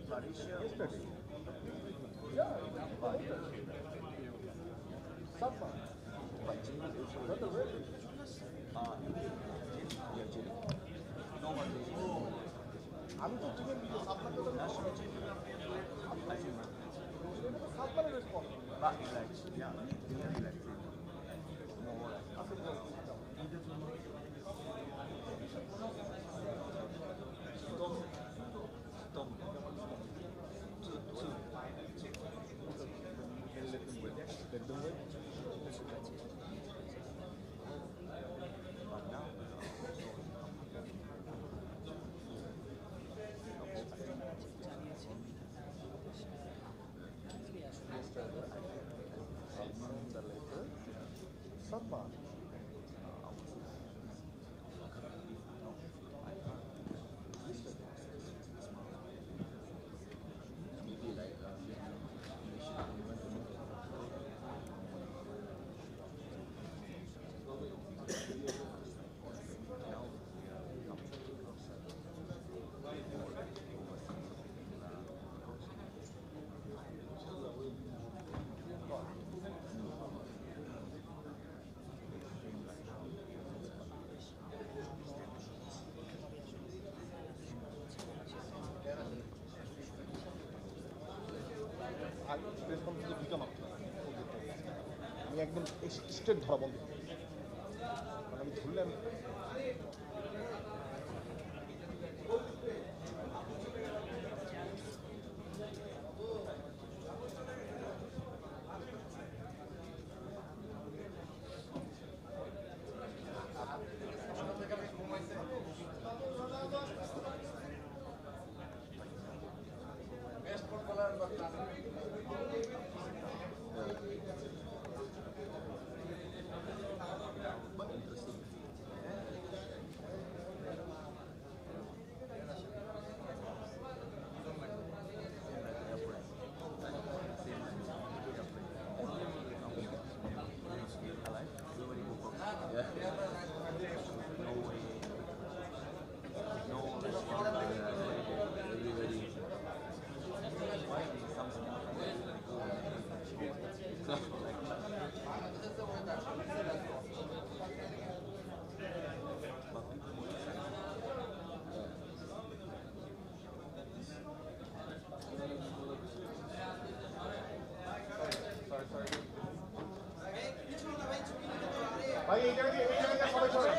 Yesterday. Yeah, Sapma. Not the red. আমি তো chicken দিই আপনার তো ন্যাশনাল চিকেন সাতবারের রেসপন্স বা রিল্যাক্স ইয়া রিল্যাক্স মোর Sapma. আমি একদম স্ট্রেট ধরা বন্ধ মানে আমি ধরলে আমি ভাই এই জায়গায় সবাই সবাই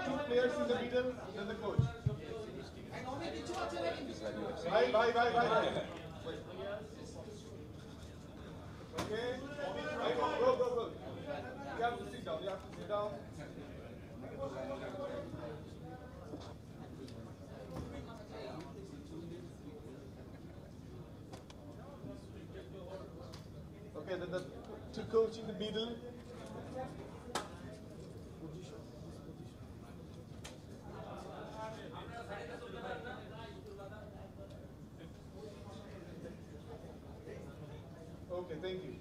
Two players in the middle, then the coach. Bye. Okay. Go. You have to sit down. Okay, then the two coach in the middle. Okay, thank you.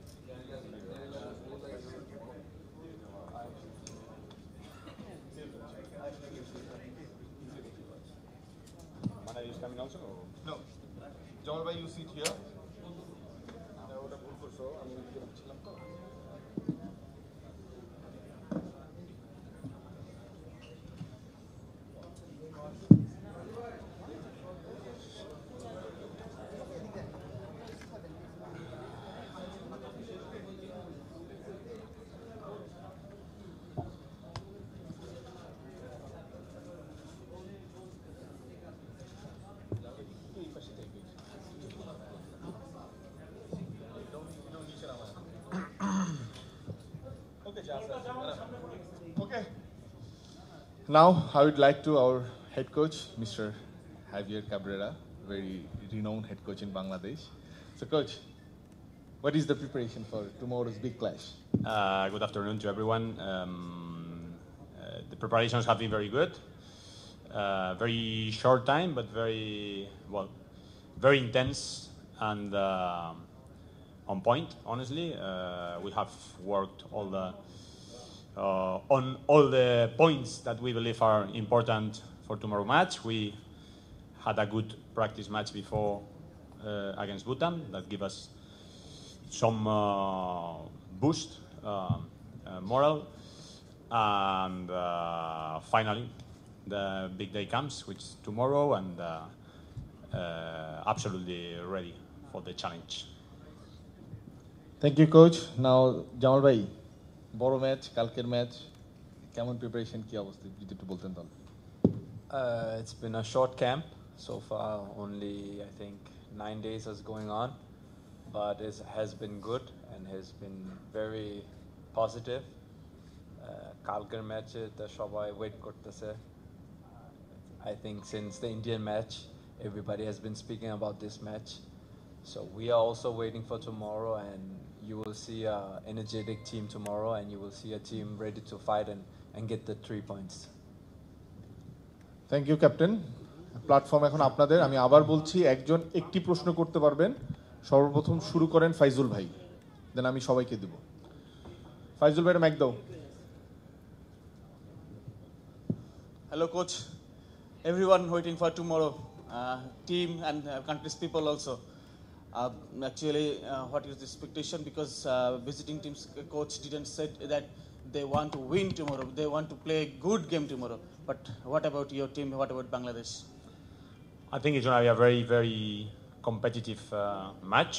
Mana is coming also? No. Jalbai, you sit here. Okay. Now I would like to our head coach, Mr. 𝗣𝗲𝗃𝗶𝘀𝗀𝗃𝗶, very renowned head coach in Bangladesh. So, coach, what is the preparation for tomorrow's big clash? Good afternoon to everyone. The preparations have been very good. Very short time, but very intense and on point. Honestly, we have worked on all the points that we believe are important for tomorrow match. We had a good practice match before against Bhutan that give us some boost, moral, and finally the big day comes, which is tomorrow, and absolutely ready for the challenge. Thank you, coach. Now, Jamal bhai, বড় match, কালকের match, কেমন preparation, কি অবস্থা যদি একটু বলতেন তাহলে? It's been a short camp so far. Only I think 9 days is going on, but it has been good and has been very positive. কালকের ম্যাচে তো সবাই ওয়েট করতেছে. I think since the Indian match, everybody has been speaking about this match. So we are also waiting for tomorrow, and you will see an energetic team tomorrow, and you will see a team ready to fight and get the 3 points. Thank you captain. Platform এখন আপনাদের। আমি আবার বলছি, একজন একটি প্রশ্ন করতে পারবেন। সর্বপ্রথম শুরু করেন ফাইজুল ভাই, দেন আমি সবাইকে দেব। ফাইজুল ভাইয়ের মাইক দাও। Hello, coach. Everyone waiting for tomorrow, team and country's people also. Actually, what is the expectation? Because visiting team's coach didn't say that they want to win tomorrow. They want to play a good game tomorrow. But what about your team? What about Bangladesh? I think it's going to be a very, very competitive match.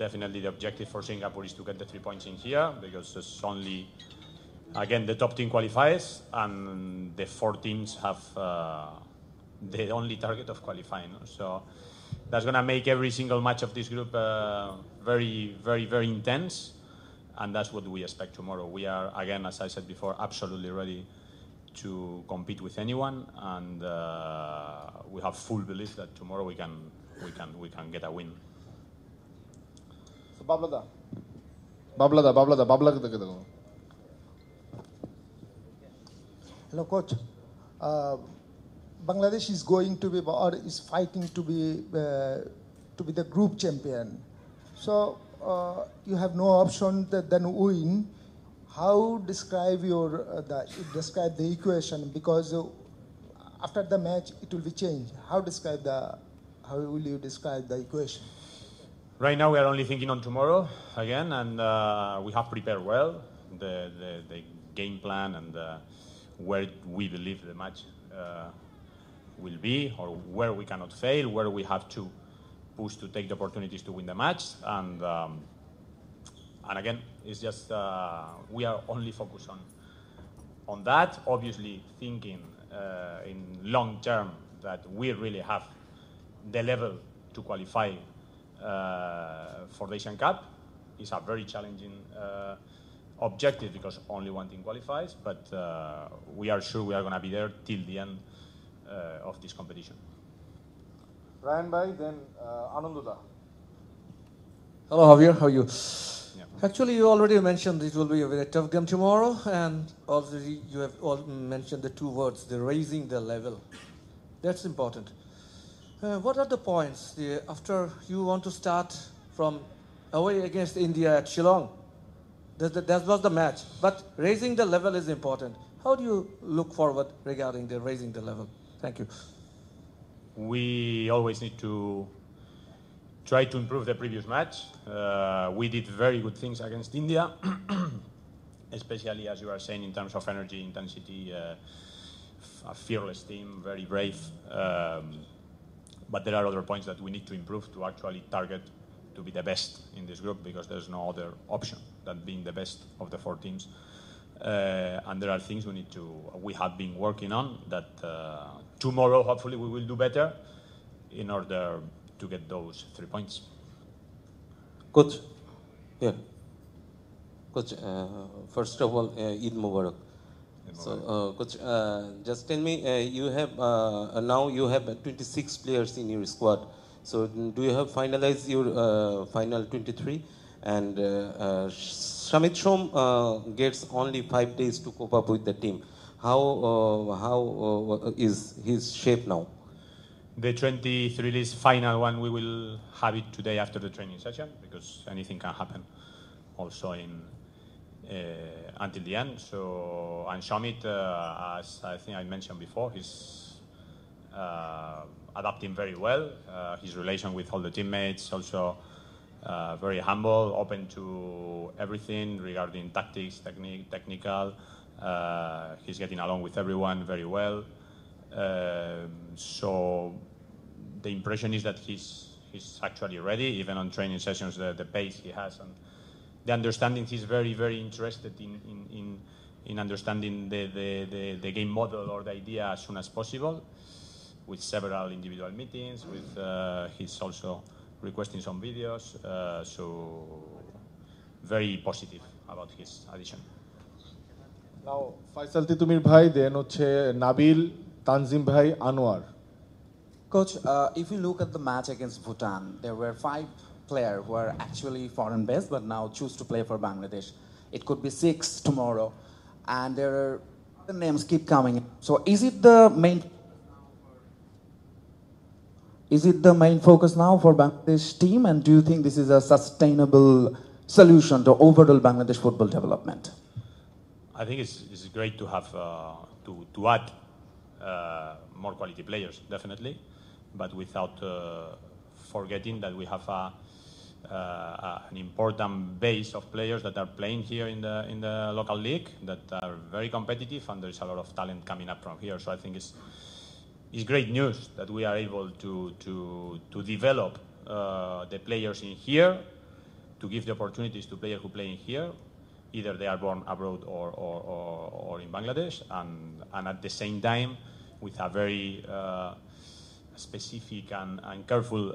Definitely the objective for Singapore is to get the 3 points in here, because it's only, again, the top team qualifies, and the 4 teams have the only target of qualifying. So that's going to make every single match of this group very, very, very intense, and that's what we expect tomorrow. We are, again, as I said before, absolutely ready to compete with anyone, and we have full belief that tomorrow we can get a win. So Babla. Hello, coach. Bangladesh is going to be, or is fighting to be the group champion. So you have no option than win. How describe the equation? Because after the match it will be changed. How will you describe the equation? Right now we are only thinking on tomorrow again, and we have prepared well the game plan and where we believe the match will be, or where we cannot fail, where we have to push to take the opportunities to win the match, and again, it's just we are only focused on that. Obviously, thinking in long term that we really have the level to qualify for the Asian Cup. Is a very challenging objective, because only one team qualifies, but we are sure we are going to be there till the end of this competition. Ryan bhai, then Ananduda. Hello, Javier. How are you? Yeah. Actually, you already mentioned it will be a very tough game tomorrow, and already you have all mentioned the 2 words, the raising the level. That's important. What are the points after you want to start from away against India at Shillong? That was the match, but raising the level is important. How do you look forward regarding the raising the level? Thank you. We always need to try to improve the previous match. We did very good things against India, especially, as you are saying, in terms of energy, intensity, a fearless team, very brave. But there are other points that we need to improve to actually target to be the best in this group, because there's no other option than being the best of the 4 teams. And there are things we have been working on that tomorrow, hopefully, we will do better in order to get those 3 points. Coach, yeah. Coach, first of all, Eid Mubarak. So, coach, just tell me, you have now you have 26 players in your squad. So, do you have finalized your final 23? And 𝗔𝗯𝗃𝗁𝘁 gets only 5 days to cope up with the team. how is his shape now? The 23 list final one, we will have it today after the training session, because anything can happen also in until the end. So, and 𝗖𝗲𝗃, as I think I mentioned before, he's adapting very well. His relation with all the teammates also very humble, open to everything regarding tactics, technical. He's getting along with everyone very well. So the impression is that he's actually ready, even on training sessions, the pace he has and the understanding. He's very, very interested in understanding the game model or the idea as soon as possible, with several individual meetings, with he's also requesting some videos, so very positive about his addition. Now, Faisal Titumir bhai, then hoche Nabil, Tanzim bhai, Anwar. Coach, if you look at the match against Bhutan, there were 5 players who are actually foreign based but now choose to play for Bangladesh. It could be 6 tomorrow, and there are the names keep coming. So is it the main focus now for Bangladesh team, and do you think this is a sustainable solution to overall Bangladesh football development? I think it's great to have to add more quality players, definitely, but without forgetting that we have an important base of players that are playing here in the local league that are very competitive, and there's a lot of talent coming up from here. So I think it's great news that we are able to develop the players in here, to give the opportunities to players who play in here, either they are born abroad or in Bangladesh, and at the same time with a very specific and careful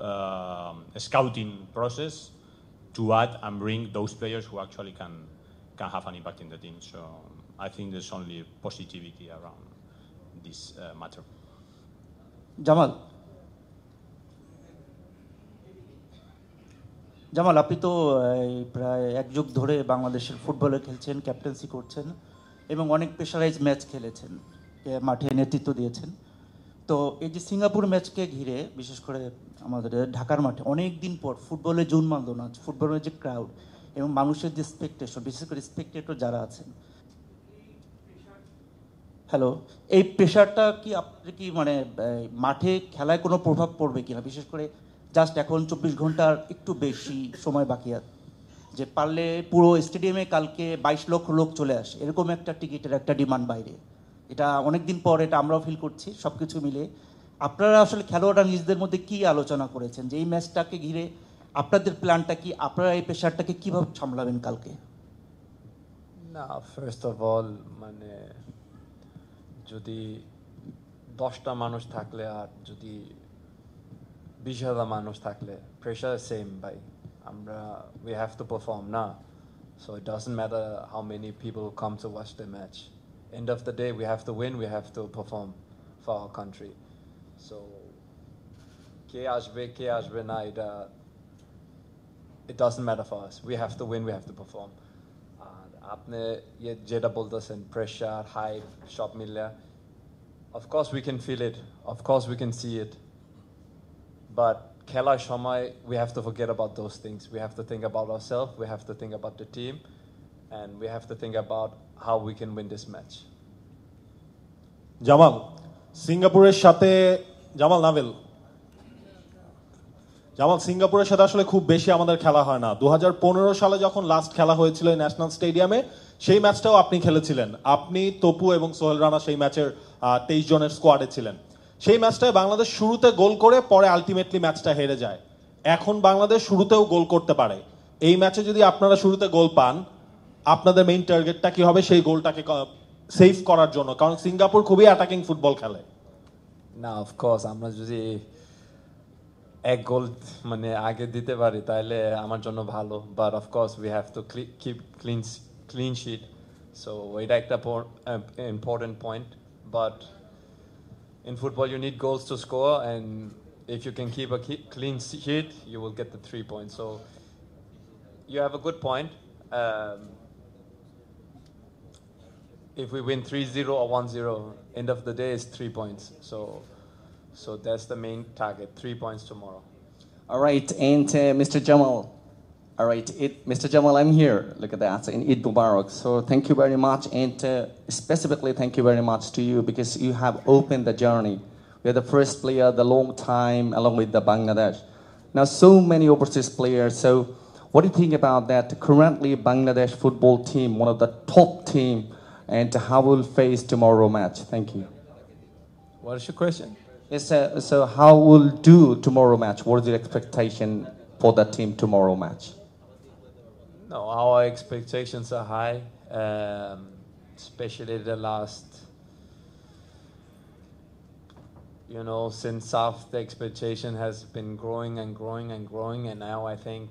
scouting process to add and bring those players who actually can have an impact in the team. So I think there's only positivity around this matter. Jamal, আপনি তো প্রায় 1 যুগ ধরে বাংলাদেশের ফুটবলে খেলছেন, captaincy করছেন এবং অনেক প্রেশারাইজ ম্যাচ খেলেছেন, মাঠে নেতৃত্ব দিয়েছেন। তো এই যে সিঙ্গাপুর ম্যাচকে ঘিরে, বিশেষ করে আমাদের ঢাকার মাঠে অনেক দিন পর ফুটবলের যে উন্মাদনা, ফুটবলের যে ক্রাউড এবং মানুষের যে এক্সপেকটেশন, বিশেষ করে স্পেকটেটর যারা আছেন, হ্যালো, এই প্রেশারটা কি আপনার কি মানে মাঠে খেলায় কোনো প্রভাব পড়বে কিনা? বিশেষ করে জাস্ট এখন 24 ঘন্টার একটু বেশি সময় বাকি আছে, যে পারলে পুরো স্টেডিয়ামে কালকে 22 লক্ষ লোক চলে আসে, এরকম একটা টিকিটের একটা ডিমান্ড বাইরে। এটা অনেকদিন পর এটা আমরাও ফিল করছি। সব কিছু মিলে আপনারা আসলে খেলোয়াড়রা নিজেদের মধ্যে কি আলোচনা করেছেন যে এই ম্যাচটাকে ঘিরে আপনাদের প্ল্যানটা কি, আপনারা এই প্রেশারটাকে কীভাবে সামলাবেন কালকে? না, ফার্স্ট অফ অল মানে যদি 10টা মানুষ থাকলে আর যদি 20,000 মানুষ থাকলে প্রেশার সেম ভাই। আমরা we have to perform না, so it doesn't matter how many people come to watch the match. End of the day we have to win, we have to perform for our country. So কে আসবে না এটা it doesn't matter for us. We have to win, we have to perform. আর আপনি যেটা বলতেছেন pressure, hype সব মিলে, of course we can feel it, of course we can see it, but খেলার সময় we have to forget about those things. We have to think about ourselves, we have to think about the team, and we have to think about how we can win this match. Jamal, সিঙ্গাপুরের সাথে জামাল সিঙ্গাপুরের সাথে আসলে খুব বেশি আমাদের খেলা হয় না। 2015 সালে যখন লাস্ট খেলা হয়েছিল ন্যাশনাল স্টেডিয়ামে, সেই ম্যাচটাও আপনি খেলেছিলেন। আপনি, তপু এবং সোহেল রানা সেই ম্যাচের 23 জনের স্কোয়াডে ছিলেন। সেই ম্যাচটায় বাংলাদেশ শুরুতে গোল করে পরে আলটিমেটলি ম্যাচটা হেরে যায়। এখন বাংলাদেশ শুরুতেও গোল করতে পারে। এই ম্যাচে যদি আপনারা শুরুতে গোল পান, আপনাদের মেইন টার্গেটটা কি হবে সেই গোলটাকে সেভ করার জন্য? কারণ সিঙ্গাপুর খুবই অ্যাটাকিং ফুটবল খেলে। না, অফকোর্স আমরা যদি 1 গোল মানে আগে দিতে পারি তাহলে আমার জন্য ভালো, but of course we have to keep clean sheet. So এটা একটা important point, but in football you need goals to score, and if you can keep a clean sheet you will get the 3 points. So you have a good point. if we win 3-0 or 1-0, end of the day is 3 points. So that's the main target, 3 points tomorrow. All right, and Mr. Jamal. All right, Mr. Jamal, I'm here. Look at that, in 𝗔𝗶𝗵𝘃𝗀𝗃. So thank you very much, and specifically thank you very much to you because you have opened the journey. You're the first player, the long time, along with the Bangladesh. Now, so many overseas players. So what do you think about that? Currently, Bangladesh football team, one of the top team, and how will face tomorrow match? Thank you. What is your question? Yes, so how will do tomorrow match? What is your expectation for that team tomorrow match? No, our expectations are high, especially the last, since South, the expectation has been growing and growing and growing, and now I think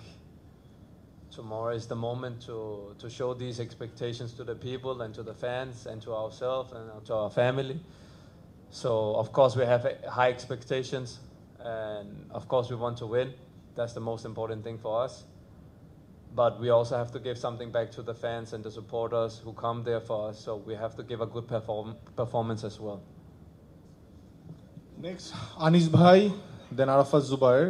tomorrow is the moment to show these expectations to the people and to the fans and to ourselves and to our family. So, of course, we have high expectations, and of course we want to win. That's the most important thing for us. But we also have to give something back to the fans and the supporters who come there for us. So we have to give a good performance as well. Next, Anis ভাই, then Arafat Zubair.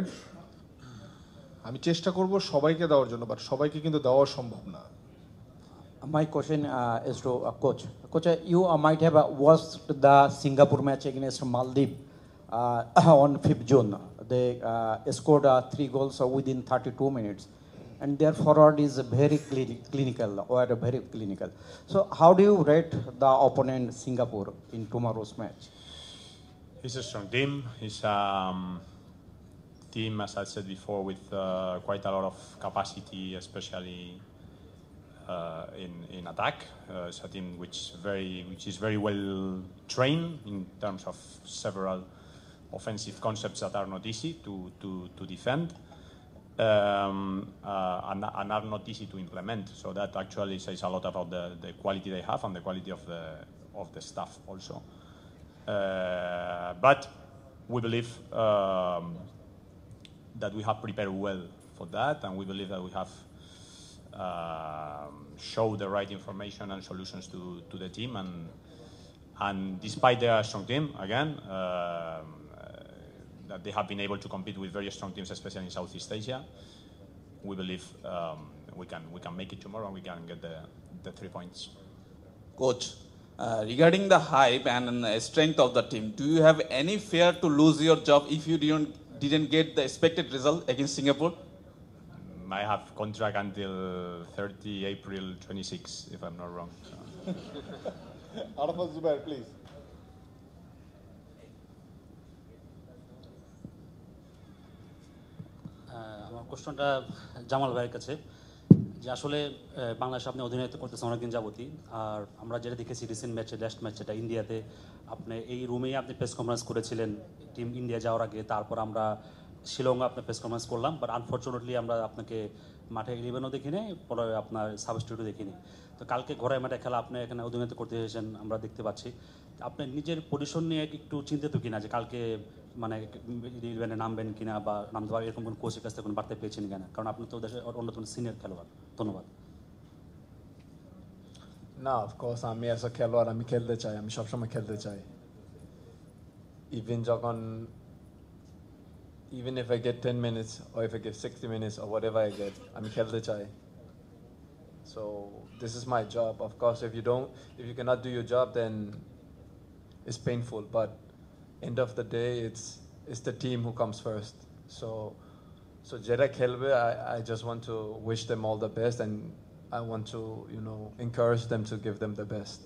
আমি চেষ্টা করব সবাইকে দেওয়ার জন্য, but সবাইকে কিন্তু দেওয়া সম্ভব না। My question is to coach. Coach, you might have watched the Singapore match against Maldives on 5th June. They scored 3 goals within 32 minutes. And their forward is very clinical, or very clinical. So how do you rate the opponent Singapore in tomorrow's match? It's a strong team. It's a team, as I said before, with quite a lot of capacity, especially in attack. It's a team which is very well trained in terms of several offensive concepts that are not easy to defend. And are not easy to implement. So that actually says a lot about the quality they have and the quality of the staff also. But we believe that we have prepared well for that, and we believe that we have showed the right information and solutions to the team. And despite their strong team, again, that they have been able to compete with very strong teams, especially in Southeast Asia. We believe we can make it tomorrow and we can get the 3 points. Coach, regarding the hype and strength of the team, do you have any fear to lose your job if you didn't get the expected result against Singapore? I have contract until 30 April 26, if I'm not wrong. So. Arafat Zubair, please. আমার কোশ্চেনটা জামাল ভাইয়ের কাছে, যে আসলে বাংলাদেশ আপনি অধিনায়িত্ব করতেছেন অনেকদিন যাবতই, আর আমরা যেটা দেখেছি রিসেন্ট ম্যাচে, লাস্ট ম্যাচ যেটা ইন্ডিয়াতে, আপনি এই রুমেই আপনি প্রেস কনফারেন্স করেছিলেন টিম ইন্ডিয়া যাওয়ার আগে, তারপর আমরা শিলংয়ে আপনার প্রেস কনফারেন্স করলাম, বাট আনফর্চুনেটলি আমরা আপনাকে মাঠে 11ও দেখিনি, পরে আপনার সাবস্টিটিউটও দেখিনি। তো কালকে ঘরের মাঠে খেলা আপনি এখানে অধিনায়িত্ব করতে এসেছেন আমরা দেখতে পাচ্ছি। আপনি নিজের পজিশন নিয়ে একটু চিন্তিত কিনা, যে কালকে মানে ইভেন্টে নামবেন কিনা বা নামতে পারবেন, এরকম কোনো কোচের কাছ থেকে কোনো বার্তা পেয়েছেন কিনা? কারণ আপনি তো দেশের অন্যতম সিনিয়র খেলোয়াড়। ধন্যবাদ। না, অফকোর্স আমি এসে খেলোয়াড়, আমি খেলতে চাই, আমি সবসময় খেলতে চাই। Even if I get 10 minutes or if I get 60 minutes or whatever I get, আমি খেলতে চাই। So this is my job. Of course, if you cannot do your job, then it's painful. But end of the day, it's the team who comes first. So Jeda Khelbe, I just want to wish them all the best, and I want to encourage them to give them the best.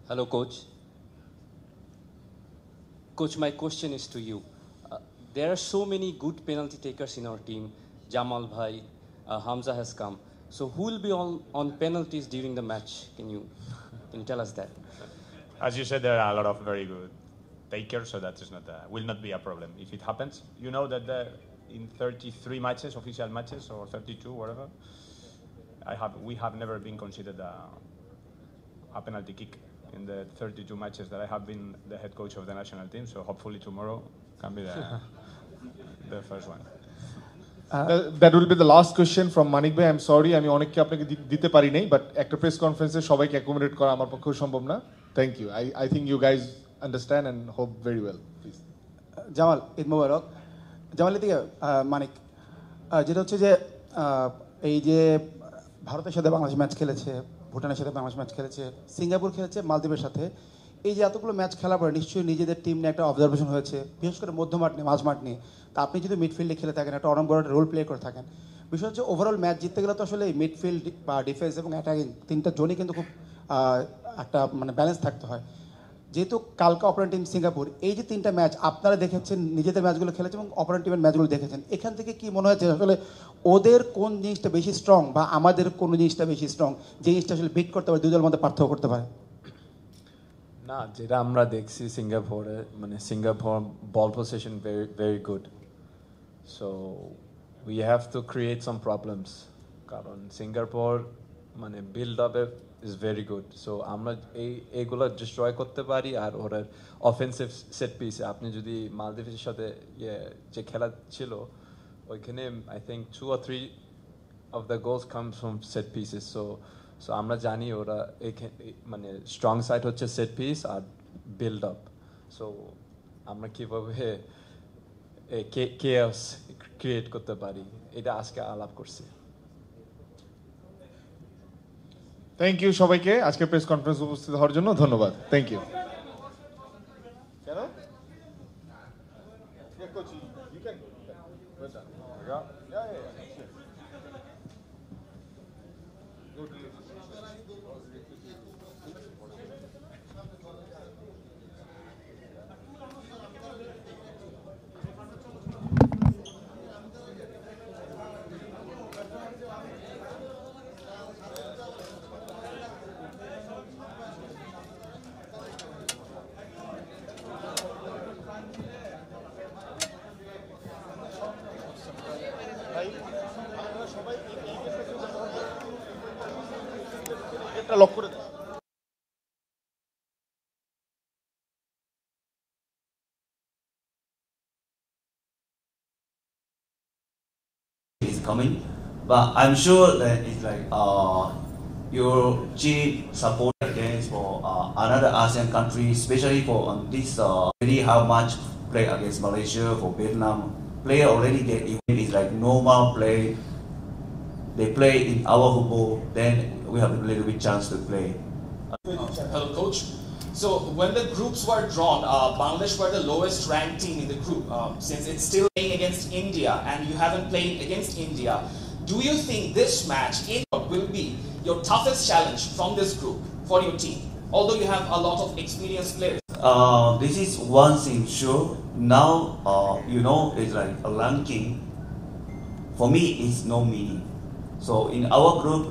Hello, coach. Coach, my question is to you. There are so many good penalty takers in our team. Jamal Bhai, Hamza has come. So who will be on penalties during the match? Can you tell us that? As you said, there are a lot of very good takers, so that is will not be a problem if it happens. You know that in 33 matches, official matches, or 32, whatever, we have never been considered a penalty kick in the 32 matches that I have been the head coach of the national team. So hopefully tomorrow can be the first one. That will be the last question from Manik bhai. I'm sorry, আমি অনেককে আপনাকে দিতে পারি নাই, but একটা press কনফারেন্সে সবাইকে accommodate করা আমার পক্ষে সম্ভব না. Thank you. I think you guys understand and hope very well. Please. Jamal, Eid মোবারক. জামাল দিকে মানিক, যেটা হচ্ছে যে এই যে ভারতের সাথে বাংলাদেশ ম্যাচ খেলেছে, ভুটানের সাথে বাংলাদেশ ম্যাচ খেলেছে, সিঙ্গাপুর খেলেছে মালদ্বীপের সাথে, এই যে এতগুলো ম্যাচ খেলার পরে নিশ্চয়ই নিজেদের টিম নিয়ে একটা অবজারভেশন হয়েছে, বিশেষ করে মধ্য মাঠ নিয়ে, মাঝ মাঠ নিয়ে. তা আপনি যদি মিডফিল্ডে খেলে থাকেন, একটা অনেক বড় রোল প্লে করে থাকেন, বিষয় হচ্ছে ওভারঅল ম্যাচ জিততে গেলে তো আসলে মিডফিল্ড বা ডিফেন্স এবং অ্যাটাকিং তিনটা জোনই কিন্তু খুব একটা মানে ব্যালেন্স থাকতে হয়. যেহেতু কালকে অপারেন্ট টিম সিঙ্গাপুর, এই যে তিনটা ম্যাচ আপনারা দেখেছেন, নিজেদের ম্যাচগুলো খেলেছেন এবং অপারেন্ট টিমের ম্যাচগুলো দেখেছেন, এখান থেকে কি মনে হয়েছে আসলে ওদের কোন জিনিসটা বেশি স্ট্রং বা আমাদের কোন জিনিসটা বেশি স্ট্রং, যে জিনিসটা আসলে বিট করতে পারে, দুই দলের মধ্যে পার্থক্য করতে পারে? না, যেটা আমরা দেখছি সিঙ্গাপুরে, মানে Singapore ball position very good. So we have to create some problems. কারণ সিঙ্গাপুর মানে বিল্ড আপে is very good. So আমরা এইগুলো ডিস্ট্রয় করতে পারি. আর ওরা অফেন্সিভ সেট পিসে আপনি যদি মালদ্বীপের সাথে যে খেলা ছিল ওইখানে I think 2 or 3 of the goals comes from set pieces. So আমরা জানি ওরা মানে স্ট্রং সাইড হচ্ছে সেট পিস আর বিল্ড আপ. সো আমরা কিভাবে chaos ক্রিয়েট করতে পারি এটা আজকে আলাপ করছি. থ্যাংক ইউ সবাইকে আজকে প্রেস কনফারেন্স উপস্থিত হওয়ার জন্য ধন্যবাদ. Thank you. লক করে দেন. Is coming, but I'm sure that it's like your chief support against for another ASEAN country, especially for this really how much play against Malaysia, for Vietnam. Player already get even is like normal play. They play in our football, then we have a little bit chance to play. Hello, coach. So when the groups were drawn, Bangladesh were the lowest ranked team in the group. Since it's still playing against India and you haven't played against India, do you think this match will be your toughest challenge from this group for your team? Although you have a lot of experienced players. This is one thing sure. Now, you know, it's like a ranking. For me, it's no meaning. So in our group,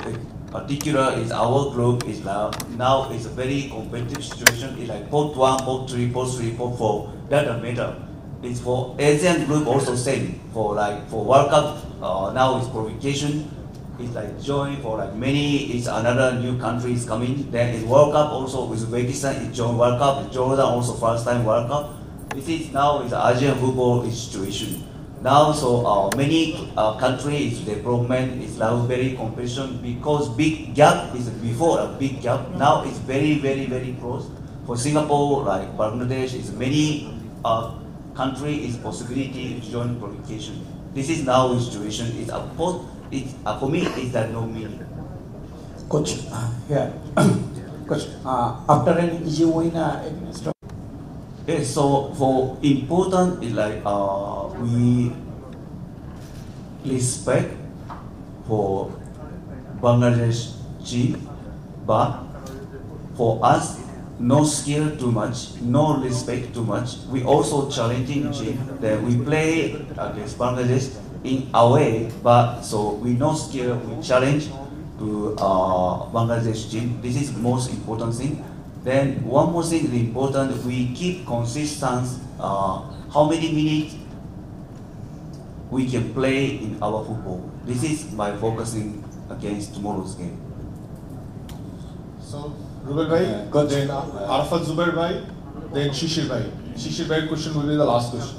particular is our group is now it's a very competitive situation. It's like port 1, port 3, port 3, port 4. That doesn't matter. It's for Asian group also same. For World Cup, now it's qualification. It's like join for like many. It's another new country is coming. Then it's World Cup also with Uzbekistan. It's join World Cup. Jordan also first time World Cup. This is now is Asian football situation. Now, so many countries development is now very competition because big gap is before a big gap. Now it's very, very, very close. For Singapore, like Bangladesh, is many country is possibility to join qualification. This is now the situation. For me, it's that no meaning. Coach, Coach, after an easy win, yes, so for important is like we respect for Bangladesh team, but for us, no skill too much, no respect too much. We also challenging team that we play against Bangladesh in a way, but so we no skill, we challenge to Bangladesh team. This is most important thing. Then one more thing is important, we keep consistent how many minutes we can play in our football. This is by focusing against tomorrow's game. So, Rubel bhai, then Arafat Zubair bhai, then Shishir bhai. Shishir bhai's question will be the last question.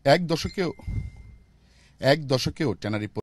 এক দশকেও tannery